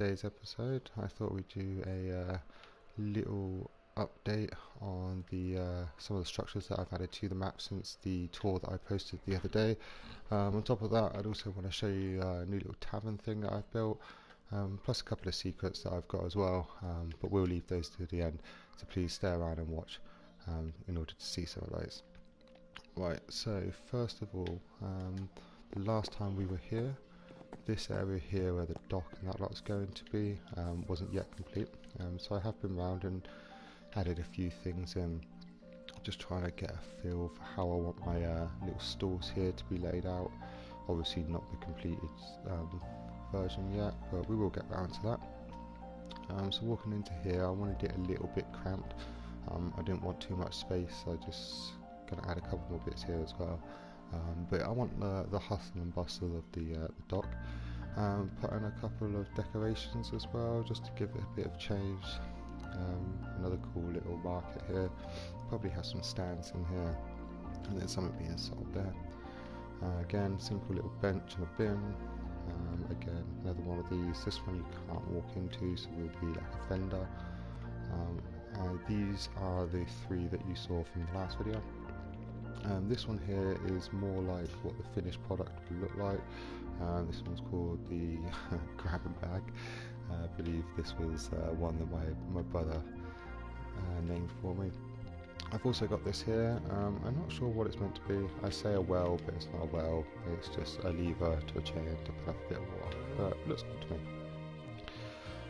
today's episode, I thought we'd do a little update on the some of the structures that I've added to the map since the tour that I posted the other day. On top of that, I'd also want to show you a new little tavern thing that I've built, plus a couple of secrets that I've got as well, but we'll leave those to the end, so please stay around and watch in order to see some of those. Right, so first of all, the last time we were here, this area here where the dock and that lot's going to be wasn't yet complete, so I have been round and added a few things in, just trying to get a feel for how I want my little stalls here to be laid out. Obviously not the completed version yet, but we will get round to that. So walking into here, I wanted it a little bit cramped. I didn't want too much space, so I just gonna add a couple more bits here as well. But I want the hustle and bustle of the dock. Put in a couple of decorations as well, just to give it a bit of change. Another cool little market here. Probably have some stands in here, and then something being sold there. Again, simple little bench and a bin. Again, another one of these. This one you can't walk into, so will be like a fender. These are the three that you saw from the last video. This one here is more like what the finished product will look like. This one's called the grab and bag. I believe this was one that my brother named for me. I've also got this here. I'm not sure what it's meant to be. I say a well, but it's not a well. It's just a lever to a chain to put up a bit of water. But it looks good to me.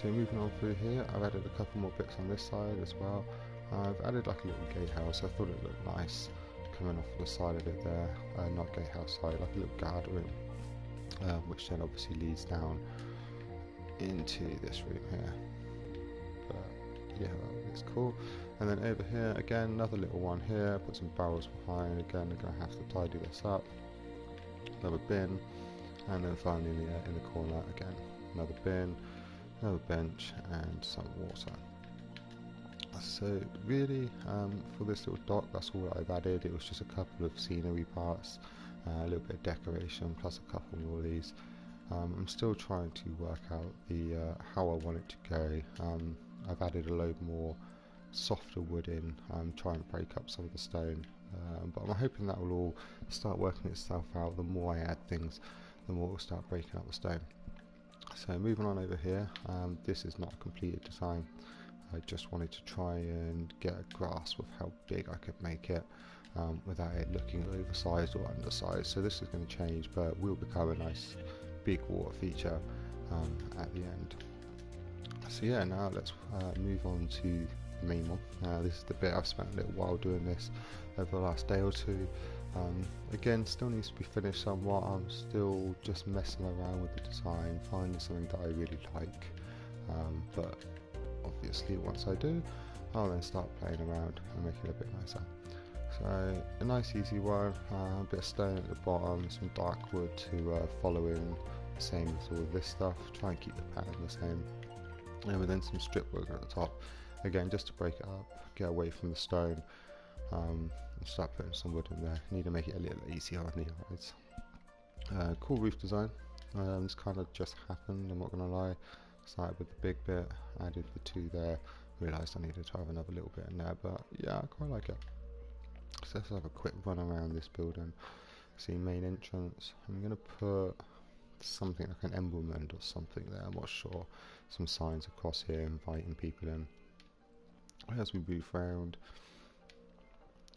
So moving on through here, I've added a couple more bits on this side as well. I've added like a little gatehouse. I thought it looked nice coming off the side of it there. Not gatehouse side, like a little guard room, which then obviously leads down into this room here. But yeah, that looks cool. And then over here again, another little one here. Put some barrels behind. Again, they're going to have to tidy this up. Another bin, and then finally in the corner again, another bin, another bench, and some water. So really, for this little dock, that's all I've added. It was just a couple of scenery parts, a little bit of decoration, plus a couple more of these. I'm still trying to work out the how I want it to go. I've added a load more softer wood in, try and break up some of the stone, but I'm hoping that will all start working itself out. The more I add things, the more it will start breaking up the stone. So moving on over here, this is not a completed design. I just wanted to try and get a grasp of how big I could make it without it looking oversized or undersized. So this is going to change, but will become a nice big water feature at the end. So yeah, now let's move on to the main one. This is the bit I've spent a little while doing this over the last day or two. Again, still needs to be finished somewhat. I'm still just messing around with the design, finding something that I really like, but obviously once I do, I'll then start playing around and make it a bit nicer. So a nice easy one, a bit of stone at the bottom, some dark wood to follow in, the same as all this stuff, try and keep the pattern the same, and then some strip work at the top, again just to break it up, get away from the stone, and start putting some wood in there. Need to make it a little easier on the eyes. Cool roof design. This kind of just happened, I'm not going to lie. Started with the big bit, added the two there, realised I needed to have another little bit in there, but yeah, I quite like it. So let's have a quick run around this building. See, main entrance. I'm going to put something like an emblem or something there, I'm not sure. Some signs across here inviting people in. As we move around,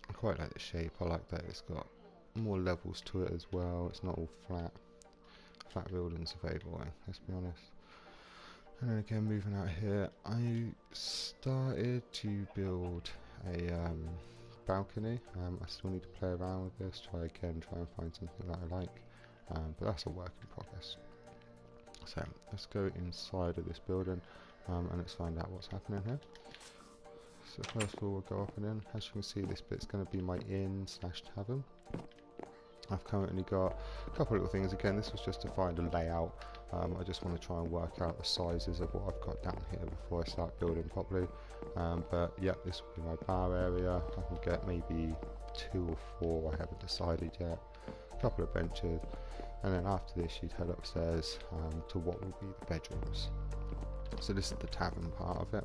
I quite like the shape. I like that it's got more levels to it as well. It's not all flat. Flat buildings are very boring, let's be honest. And then again, moving out here, I started to build a balcony. I still need to play around with this, try and find something that I like, but that's a work in progress. So let's go inside of this building and let's find out what's happening here. So first of all, we'll go up and in. As you can see, this bit's going to be my inn slash tavern. I've currently got a couple of little things. Again, this was just to find a layout. I just want to try and work out the sizes of what I've got down here before I start building properly. But yeah, this will be my bar area. I can get maybe 2 or 4, I haven't decided yet. A couple of benches, and then after this you'd head upstairs to what will be the bedrooms. So this is the tavern part of it.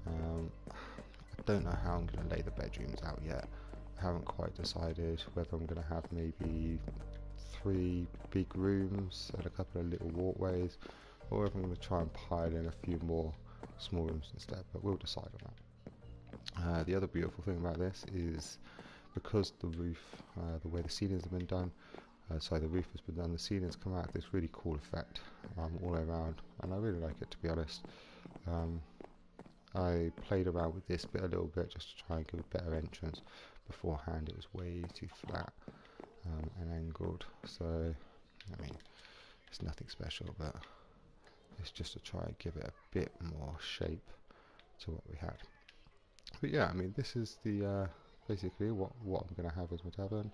I don't know how I'm going to lay the bedrooms out yet. I haven't quite decided whether I'm going to have maybe 3 big rooms and a couple of little walkways, or if I'm going to try and pile in a few more small rooms instead, but we'll decide on that. The other beautiful thing about this is because the roof, the way the ceilings have been done, the roof has been done, the ceilings come out this really cool effect all around, and I really like it, to be honest. I played around with this bit a little bit just to try and give a better entrance. Beforehand it was way too flat and angled, so I mean it's nothing special, but it's just to try and give it a bit more shape to what we had. But yeah, I mean this is the basically what I'm going to have as my tavern.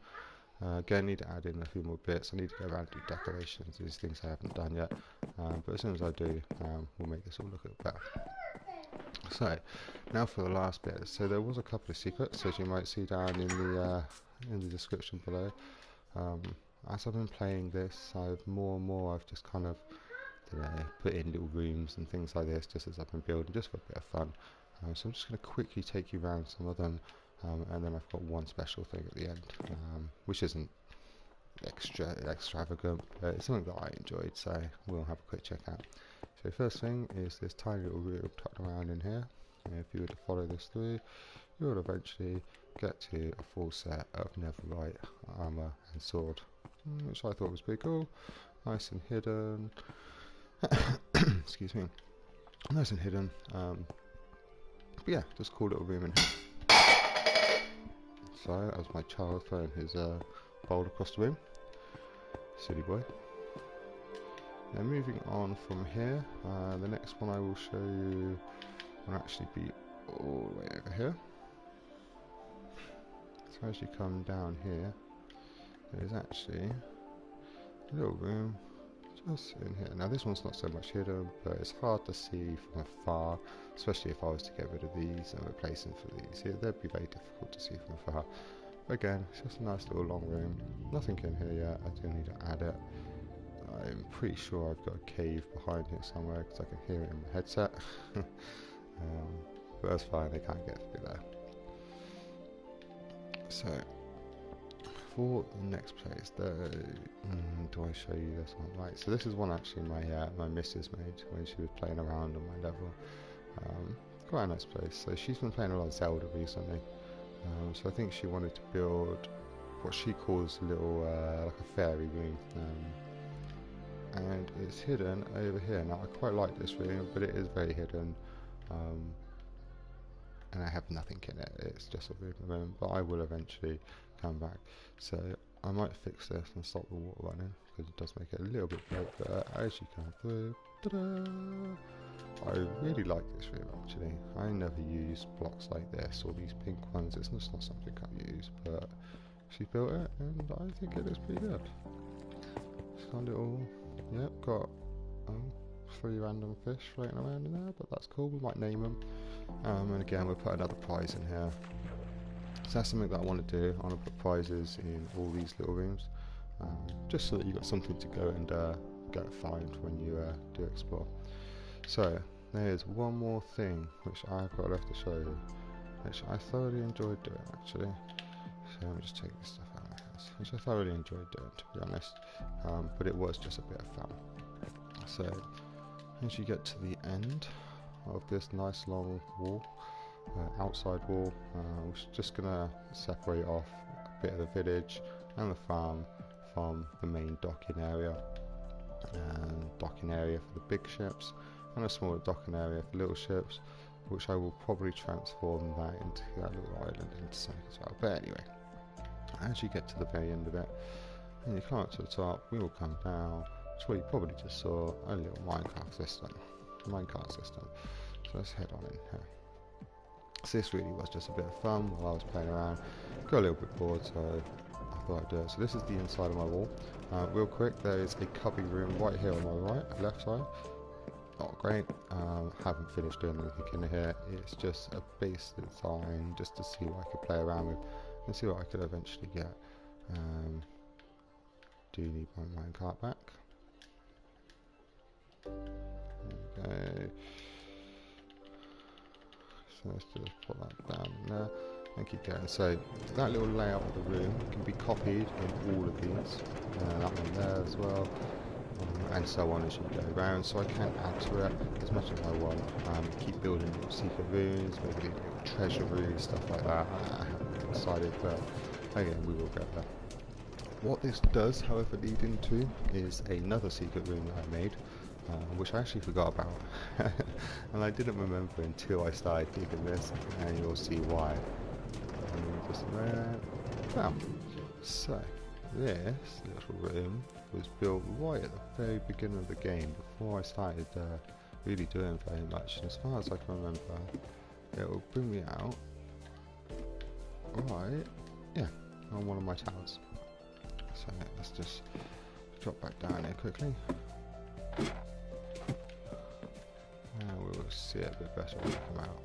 Again, I need to add in a few more bits. I need to go around and do decorations. These things I haven't done yet, but as soon as I do, we'll make this all look a bit better. So, now for the last bit. So there was a couple of secrets, as you might see down in the description below. As I've been playing this, more and more I've just kind of put in little rooms and things like this, just as I've been building, just for a bit of fun. So I'm just going to quickly take you around some of them. And then I've got one special thing at the end, which isn't extravagant, but it's something that I enjoyed, so we'll have a quick check out. So first thing is this tiny little room tucked around in here. If you were to follow this through, you will eventually get to a full set of Netherite armor and sword, which I thought was pretty cool. Nice and hidden. Excuse me. Nice and hidden. But yeah, just cool little room in here. So, as my child throwing his bowl across the room. Silly boy. Now moving on from here, the next one I will show you will actually be all the way over here. So as you come down here, there is actually a little room just in here. Now this one's not so much hidden, but it's hard to see from afar, especially if I was to get rid of these and replace them for these. Yeah, they'd be very difficult to see from afar. But again, it's just a nice little long room. Nothing in here yet, I do need to add it. I'm pretty sure I've got a cave behind here somewhere because I can hear it in my headset. But that's fine, they can't get through there. So, for the next place, do I show you this one? Right, so this is one actually my missus made when she was playing around on my level. Quite a nice place. So she's been playing a lot of Zelda recently. So I think she wanted to build what she calls a little like a fairy room. And it's hidden over here. Now I quite like this room, but it is very hidden. And I have nothing in it, it's just a room, but I will eventually come back. So I might fix this and stop the water running, because it does make it a little bit bright, but as you come through, I really like this room actually. I never use blocks like this, or these pink ones, it's just not something I use, but she built it, and I think it is pretty good. It's got a little, yep, got 3 random fish floating around in there, but that's cool, we might name them. And again, we'll put another prize in here. So that's something that I want to do. I want to put prizes in all these little rooms, just so that you've got something to go and go find when you do explore. So there's one more thing which I've got left to show you, which I thoroughly enjoyed doing actually. So let me just take this stuff out of my house, which I thoroughly enjoyed doing, to be honest, but it was just a bit of fun. So as you get to the end of this nice long wall, outside wall, we're just gonna separate off a bit of the village and the farm from the main docking area, and docking area for the big ships and a smaller docking area for little ships, which I will probably transform that into that little island into something as well. But anyway, as you get to the very end of it and you climb up to the top, we will come down to where you probably just saw a little minecart system. So let's head on in here. So this really was just a bit of fun while I was playing around. Got a little bit bored, so I thought I'd do it. So this is the inside of my wall. Real quick, there is a cubby room right here on my left side. Not great. Haven't finished doing anything in here. It's just a base design just to see what I could play around with and see what I could eventually get. Do need my minecart back. There we go. So let's just put that down there and keep going. So that little layout of the room can be copied in all of these. That one there as well. And so on as you go around, so I can add to it as much as I want. Keep building little secret rooms, maybe little treasure rooms, stuff like that. I haven't decided, but again, we will get there. What this does, however, lead into is another secret room that I made, which I actually forgot about, and I didn't remember until I started digging this, and you'll see why. Just a minute. So this little room was built right at the very beginning of the game, before I started really doing very much, and as far as I can remember, it will bring me out right, yeah, on one of my towers. So let's just drop back down here quickly, and we will see it a bit better when we come out.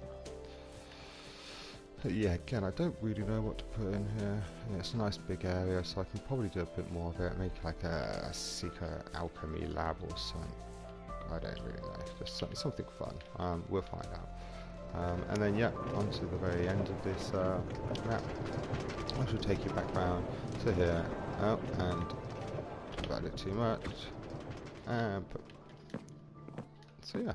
But yeah, again, I don't really know what to put in here. Yeah, it's a nice big area, so I can probably do a bit more of it, make like a secret alchemy lab or something. I don't really know, just something fun. We'll find out. And then yeah, on to the very end of this map. I shall take you back round to here. Oh, and don't about it too much. And put. So yeah,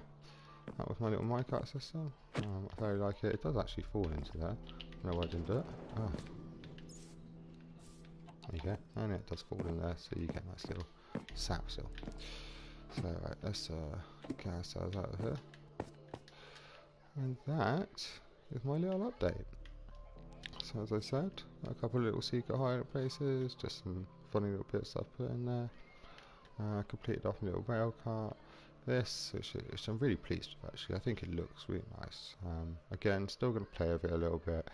that was my little minecart system. I very like it. It does actually fall into there. No, I didn't do it. Oh. There you go. And it does fall in there, so you get a nice little sap still. So right, let's get ourselves out of here. And that is my little update. So as I said, a couple of little secret hiding places, just some funny little bits I've put in there. Completed off a little rail cart. This, which I'm really pleased with actually. I think it looks really nice. Again, still going to play with it a little bit.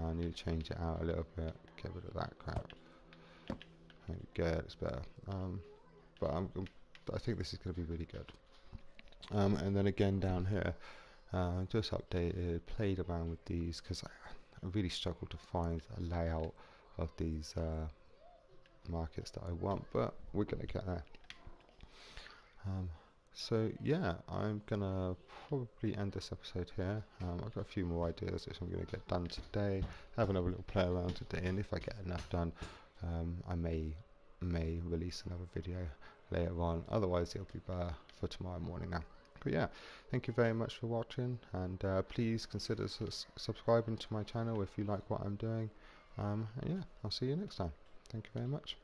I need to change it out a little bit, get rid of that crap. There we go, it's better. But I think this is going to be really good. And then again down here, just updated, played around with these because I really struggled to find a layout of these markets that I want, but we're going to get there. So yeah, I'm going to probably end this episode here. I've got a few more ideas which I'm going to get done today, have another little play around today, and if I get enough done, I may release another video later on. Otherwise it'll be for tomorrow morning now. But yeah, thank you very much for watching, and please consider subscribing to my channel if you like what I'm doing. And yeah, I'll see you next time. Thank you very much.